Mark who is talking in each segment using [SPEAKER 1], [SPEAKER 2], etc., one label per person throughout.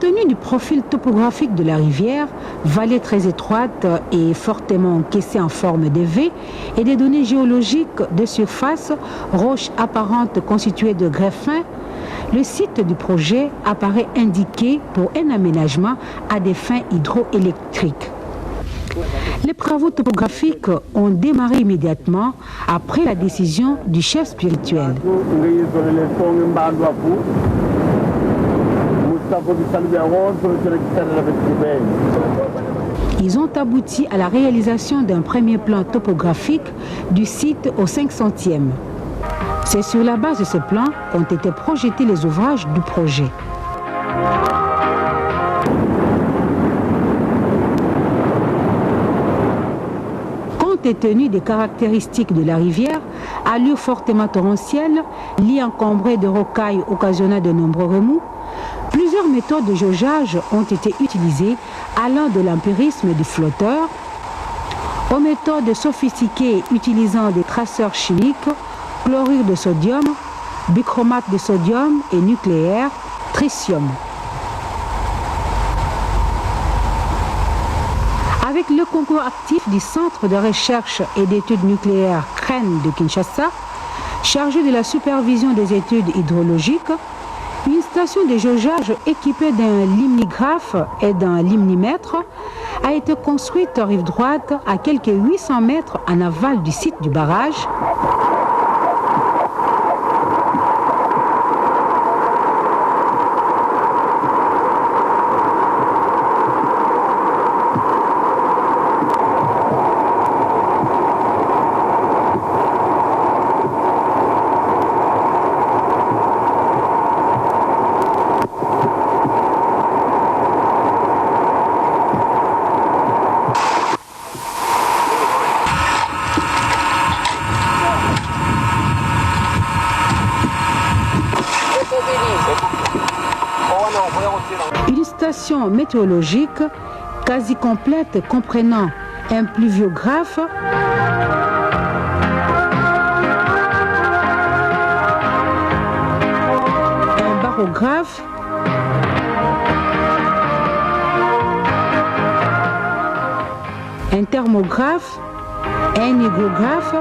[SPEAKER 1] tenu du profil topographique de la rivière, vallée très étroite et fortement encaissée en forme de V, et des données géologiques de surface, roches apparentes constituées de grès fins, le site du projet apparaît indiqué pour un aménagement à des fins hydroélectriques. Les travaux topographiques ont démarré immédiatement après la décision du chef spirituel. Ils ont abouti à la réalisation d'un premier plan topographique du site au 500e. C'est sur la base de ce plan qu'ont été projetés les ouvrages du projet. Compte tenu des caractéristiques de la rivière, allure fortement torrentielle, lit encombré de rocailles occasionnant de nombreux remous, plusieurs méthodes de jaugeage ont été utilisées allant de l'empirisme du flotteur aux méthodes sophistiquées utilisant des traceurs chimiques, chlorure de sodium, bichromate de sodium et nucléaire, tritium. Avec le concours actif du Centre de recherche et d'études nucléaires CREN de Kinshasa, chargé de la supervision des études hydrologiques, une station de jaugeage équipée d'un limnigraphe et d'un limnimètre a été construite en rive droite à quelques 800 mètres en aval du site du barrage. Une station météorologique quasi complète comprenant un pluviographe, un barographe, un thermographe, un hygrographe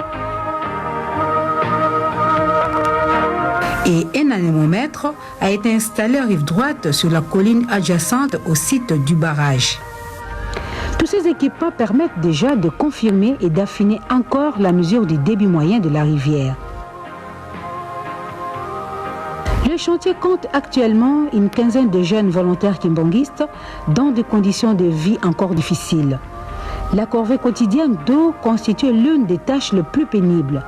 [SPEAKER 1] et un anémomètre a été installé à rive droite sur la colline adjacente au site du barrage. Tous ces équipements permettent déjà de confirmer et d'affiner encore la mesure du débit moyen de la rivière. Le chantier compte actuellement une quinzaine de jeunes volontaires kimbonguistes dans des conditions de vie encore difficiles. La corvée quotidienne d'eau constitue l'une des tâches les plus pénibles.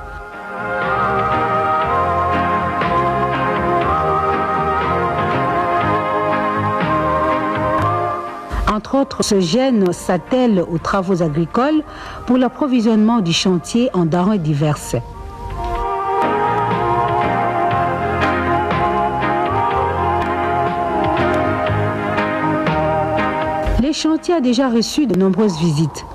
[SPEAKER 1] Entre autres, ce gène s'attelle aux travaux agricoles pour l'approvisionnement du chantier en denrées diverses. Le chantier a déjà reçu de nombreuses visites.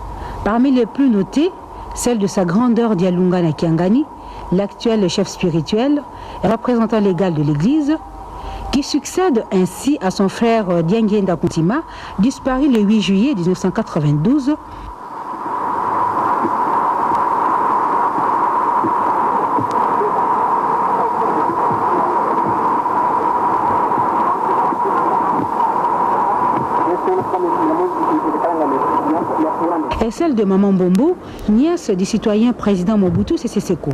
[SPEAKER 1] Parmi les plus notées, celle de sa grandeur Dialunga Nakiangani, l'actuel chef spirituel et représentant légal de l'Église, qui succède ainsi à son frère Diangenda Kuntima, disparu le 8 juillet 1992. Et celle de Maman Bombo, nièce du citoyen président Mobutu Sese Seko.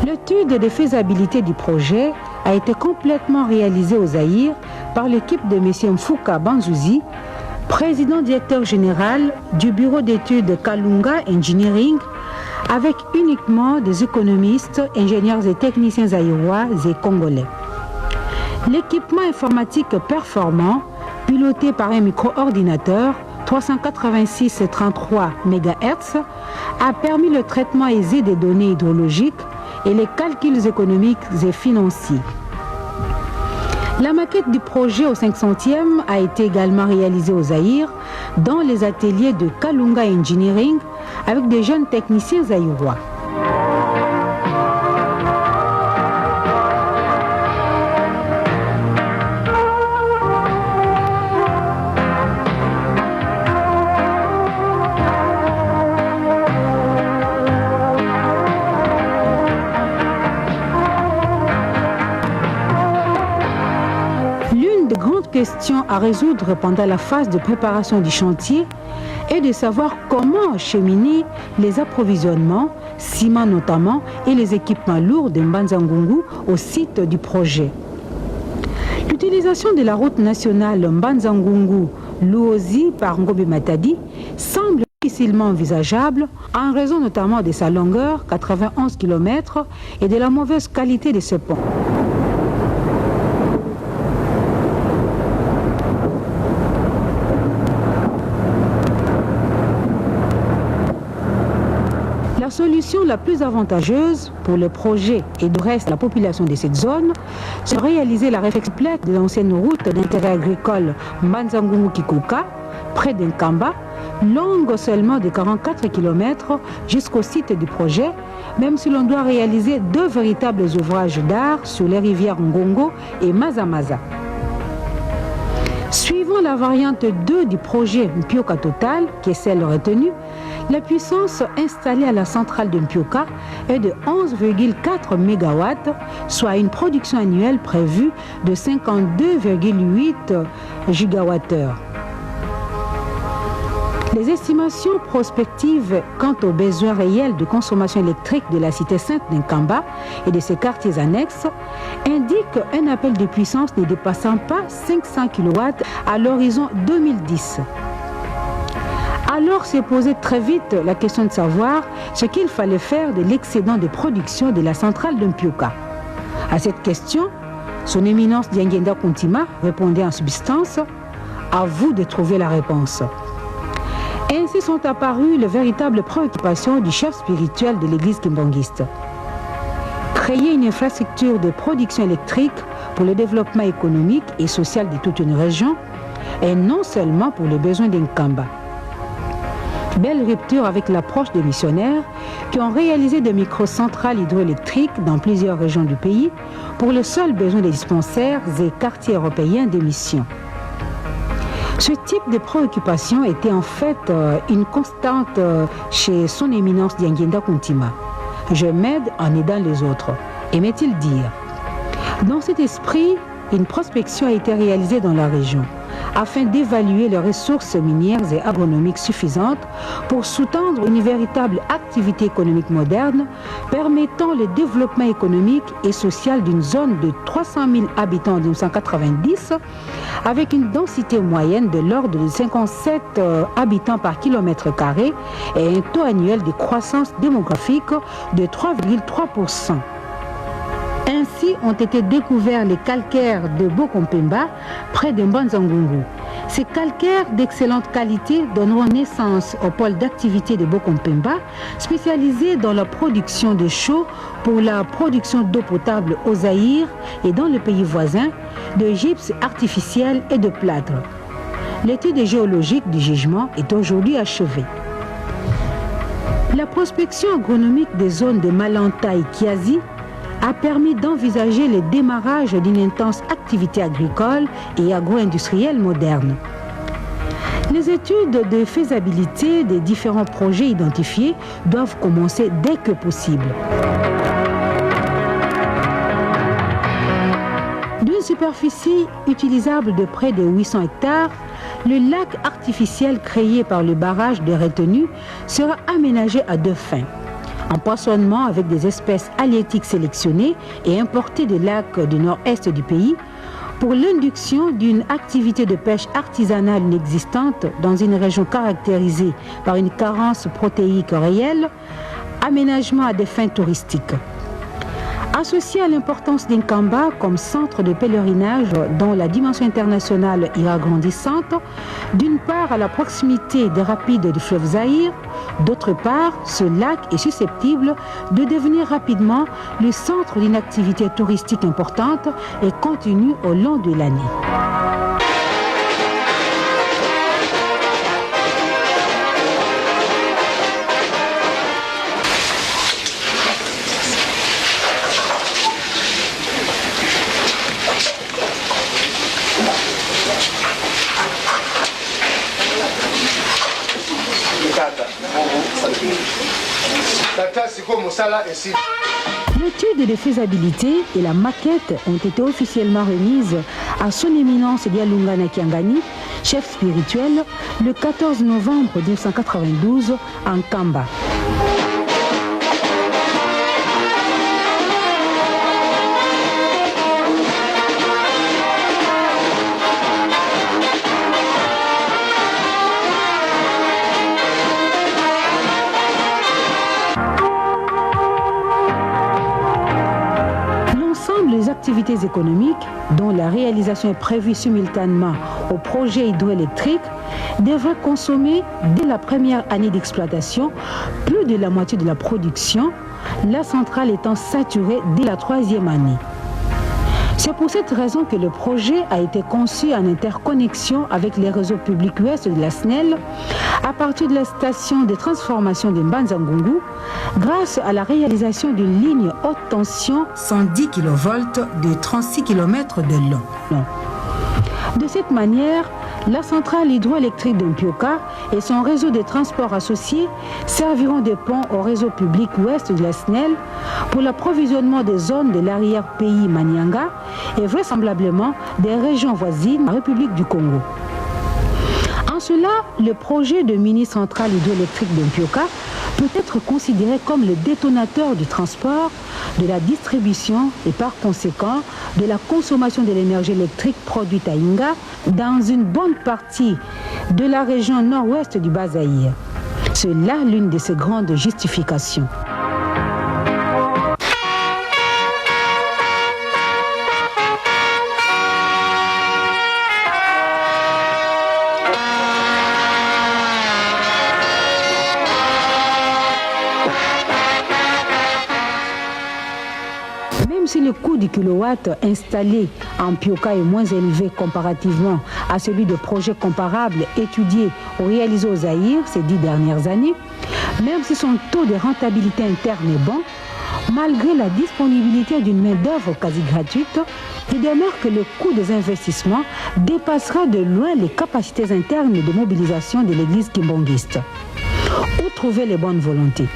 [SPEAKER 1] L'étude de faisabilité du projet a été complètement réalisée au Zaïre par l'équipe de M. Mfouka Banzouzi, président directeur général du bureau d'études Kalunga Engineering, avec uniquement des économistes, ingénieurs et techniciens zaïrois et congolais. L'équipement informatique performant, piloté par un micro-ordinateur 386-33 MHz, a permis le traitement aisé des données hydrologiques et les calculs économiques et financiers. La maquette du projet au 500e a été également réalisée au Zaïre dans les ateliers de Kalunga Engineering avec des jeunes techniciens zaïrois. question à résoudre pendant la phase de préparation du chantier est de savoir comment acheminer les approvisionnements, ciment notamment, et les équipements lourds de Mbanza-Ngungu au site du projet. L'utilisation de la route nationale Mbanza-Ngungu-Luozi par Ngobe Matadi semble difficilement envisageable en raison notamment de sa longueur, 91 km, et de la mauvaise qualité de ce pont. La solution la plus avantageuse pour le projet et du reste de la population de cette zone, c'est de réaliser la réflexion complète de l'ancienne route d'intérêt agricole Mbanza-Ngungu-Kikuka, près d'Nkamba, longue seulement de 44 km jusqu'au site du projet, même si l'on doit réaliser 2 véritables ouvrages d'art sur les rivières Ngongo et Mazamaza. Suivant la variante 2 du projet Mpioka Total, qui est celle retenue, la puissance installée à la centrale de Mpioka est de 11,4 MW, soit une production annuelle prévue de 52,8 GWh. Les estimations prospectives quant aux besoins réels de consommation électrique de la cité sainte d'Nkamba et de ses quartiers annexes indiquent un appel de puissance ne dépassant pas 500 kW à l'horizon 2010. Alors s'est posée très vite la question de savoir ce qu'il fallait faire de l'excédent de production de la centrale de Mpioka. À cette question, son éminence Diangenda Kuntima répondait en substance « À vous de trouver la réponse ». Ainsi sont apparues les véritables préoccupations du chef spirituel de l'église kimbangiste. Créer une infrastructure de production électrique pour le développement économique et social de toute une région et non seulement pour les besoins d'Nkamba. Belle rupture avec l'approche des missionnaires qui ont réalisé des microcentrales hydroélectriques dans plusieurs régions du pays pour le seul besoin des dispensaires et quartiers européens de mission. Ce type de préoccupation était en fait une constante chez son éminence Diangenda Kuntima. Je m'aide en aidant les autres, aimait-il dire. Dans cet esprit, une prospection a été réalisée dans la région afin d'évaluer les ressources minières et agronomiques suffisantes pour sous-tendre une véritable activité économique moderne permettant le développement économique et social d'une zone de 300 000 habitants en 1990 avec une densité moyenne de l'ordre de 57 habitants par kilomètre carré et un taux annuel de croissance démographique de 3,3%. Ainsi ont été découverts les calcaires de Bokompemba près de Mbanza-Ngungu. Ces calcaires d'excellente qualité donneront naissance au pôle d'activité de Bokompemba, spécialisé dans la production de chaux pour la production d'eau potable au Zaïre et dans le pays voisin, de gypse artificiel et de plâtre. L'étude géologique du jugement est aujourd'hui achevée. La prospection agronomique des zones de Malanta et Kiazi a permis d'envisager le démarrage d'une intense activité agricole et agro-industrielle moderne. Les études de faisabilité des différents projets identifiés doivent commencer dès que possible. D'une superficie utilisable de près de 800 hectares, le lac artificiel créé par le barrage de retenue sera aménagé à 2 fins. En poissonnement avec des espèces halieutiques sélectionnées et importées des lacs du nord-est du pays, pour l'induction d'une activité de pêche artisanale inexistante dans une région caractérisée par une carence protéique réelle, aménagement à des fins touristiques. Associé à l'importance d'Nkamba comme centre de pèlerinage dont la dimension internationale ira grandissante, d'une part à la proximité des rapides du fleuve Zaïre, d'autre part, ce lac est susceptible de devenir rapidement le centre d'une activité touristique importante et continue au long de l'année. Le L'étude de faisabilité et la maquette ont été officiellement remises à son éminence Dialungana Kiangani, chef spirituel, le 14 novembre 1992 en Kamba. Les activités économiques, dont la réalisation est prévue simultanément au projet hydroélectrique, devraient consommer dès la première année d'exploitation plus de la moitié de la production, la centrale étant saturée dès la troisième année. C'est pour cette raison que le projet a été conçu en interconnexion avec les réseaux publics ouest de la SNEL à partir de la station de transformation de Mbanza-Ngungu grâce à la réalisation d'une ligne haute tension 110 kV de 36 km de long. De cette manière, la centrale hydroélectrique de Mpioka et son réseau de transport associé serviront de pont au réseau public ouest de la SNEL pour l'approvisionnement des zones de l'arrière-pays Manianga et vraisemblablement des régions voisines de la République du Congo. En cela, le projet de mini-centrale hydroélectrique de Mpioka peut être considéré comme le détonateur du transport, de la distribution et par conséquent de la consommation de l'énergie électrique produite à Inga dans une bonne partie de la région nord-ouest du Bas-Zaïre. C'est là l'une de ses grandes justifications. Même si le coût du kilowatt installé en Mpioka est moins élevé comparativement à celui de projets comparables étudiés ou réalisés au Zaïre ces 10 dernières années, même si son taux de rentabilité interne est bon, malgré la disponibilité d'une main-d'œuvre quasi gratuite, il demeure que le coût des investissements dépassera de loin les capacités internes de mobilisation de l'église kimbongiste. Où trouver les bonnes volontés?